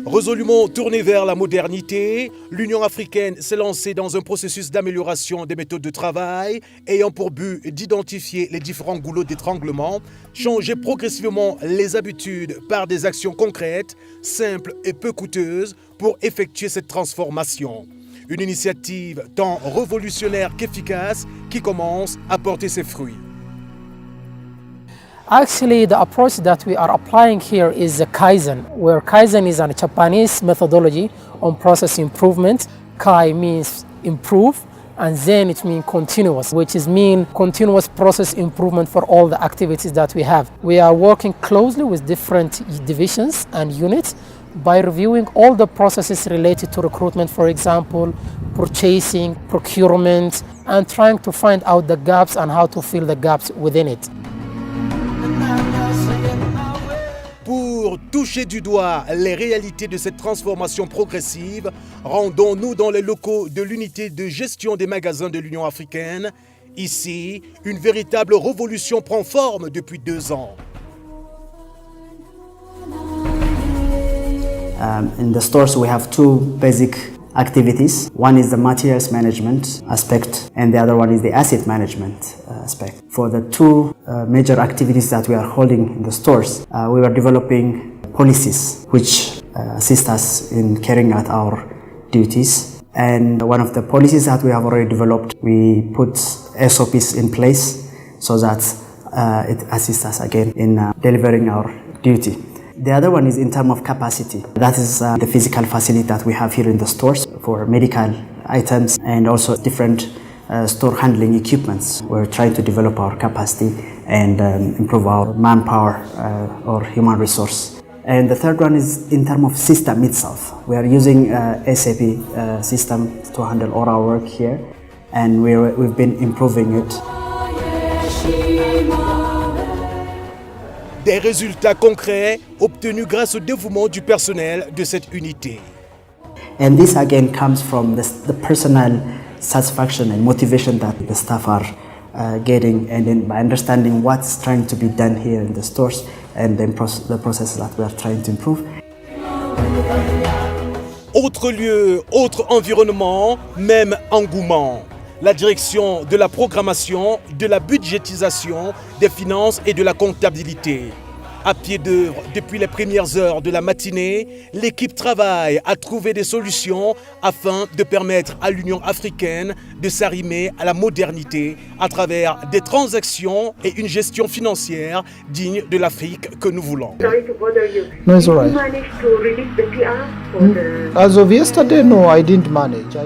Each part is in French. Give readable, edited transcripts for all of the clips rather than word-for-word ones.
Résolument tournée vers la modernité, l'Union africaine s'est lancée dans un processus d'amélioration des méthodes de travail ayant pour but d'identifier les différents goulots d'étranglement, changer progressivement les habitudes par des actions concrètes, simples et peu coûteuses pour effectuer cette transformation. Une initiative tant révolutionnaire qu'efficace qui commence à porter ses fruits. Actually, the approach that we are applying here is a Kaizen, where Kaizen is a Japanese methodology on process improvement. Kai means improve, and Zen it means continuous, which is mean continuous process improvement for all the activities that we have. We are working closely with different divisions and units by reviewing all the processes related to recruitment, for example, purchasing, procurement, and trying to find out the gaps and how to fill the gaps within it. Pour toucher du doigt les réalités de cette transformation progressive, rendons-nous dans les locaux de l'unité de gestion des magasins de l'Union africaine. Ici, une véritable révolution prend forme depuis 2 ans. In the stores we have 2 basic activities. One is the materials management aspect and the other one is the asset management aspect. For the 2 major activities that we are holding in the stores, we were developing policies which assist us in carrying out our duties. And one of the policies that we have already developed, we put SOPs in place so that it assists us again in delivering our duty. The other one is in terms of capacity. That is the physical facility that we have here in the stores for medical items and also different store handling equipments. We're trying to develop our capacity and improve our manpower or human resource. And the third one is in terms of system itself. We are using SAP system to handle all our work here, and we've been improving it. Des résultats concrets obtenus grâce au dévouement du personnel de cette unité. And this again comes from the personal satisfaction and motivation that the staff are getting, and then by understanding what's trying to be done here in the stores and then the processes that we are trying to improve. Autre lieu, autre environnement, même engouement. La direction de la programmation, de la budgétisation, des finances et de la comptabilité. À pied d'œuvre depuis les premières heures de la matinée, l'équipe travaille à trouver des solutions afin de permettre à l'Union africaine de s'arrimer à la modernité à travers des transactions et une gestion financière digne de l'Afrique que nous voulons. Sorry to bother you. No, it's all right. Did you manage to release the PR for the... As of yesterday, no, I didn't manage.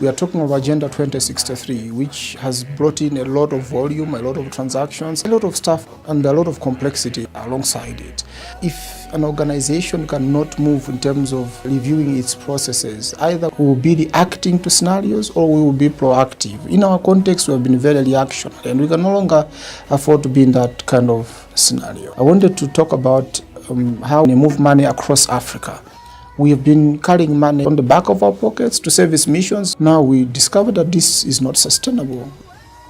We are talking of Agenda 2063, which has brought in a lot of volume, a lot of transactions, a lot of stuff, and a lot of complexity alongside it. If an organization cannot move in terms of reviewing its processes, either we will be reacting to scenarios or we will be proactive. In our context, we have been very reactionary, and we can no longer afford to be in that kind of scenario. I wanted to talk about how we move money across Africa. We have been carrying money on the back of our pockets to service missions. Now we discovered that this is not sustainable.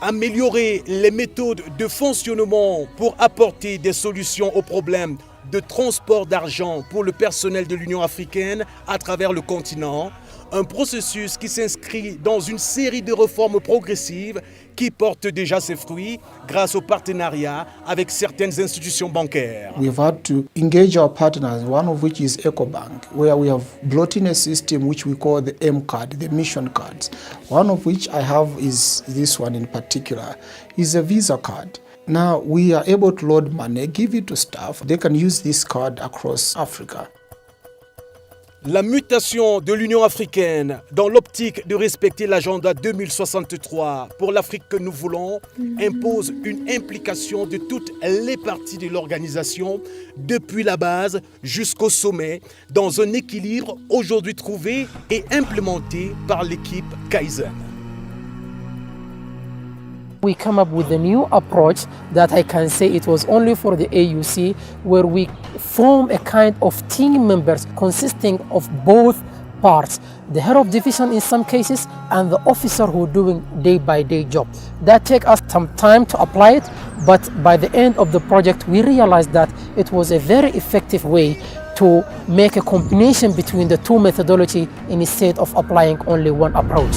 Améliorer les méthodes de fonctionnement pour apporter des solutions aux problèmes de transport d'argent pour le personnel de l'Union africaine à travers le continent. Un processus qui s'inscrit dans une série de réformes progressives qui portent déjà ses fruits grâce au partenariat avec certaines institutions bancaires. We've had to engage our partners, one of which is EcoBank, where we have brought in a system which we call the M card, the mission cards. One of which I have is this one in particular, is a Visa card. Now we are able to load money, give it to staff. They can use this card across Africa. La mutation de l'Union africaine dans l'optique de respecter l'agenda 2063 pour l'Afrique que nous voulons impose une implication de toutes les parties de l'organisation, depuis la base jusqu'au sommet, dans un équilibre aujourd'hui trouvé et implémenté par l'équipe Kaizen. We come up with a new approach that I can say it was only for the AUC, where we form a kind of team members consisting of both parts, the head of division in some cases and the officer who doing day-by-day job. That take us some time to apply it, but by the end of the project we realized that it was a very effective way to make a combination between the two methodology instead of applying only one approach.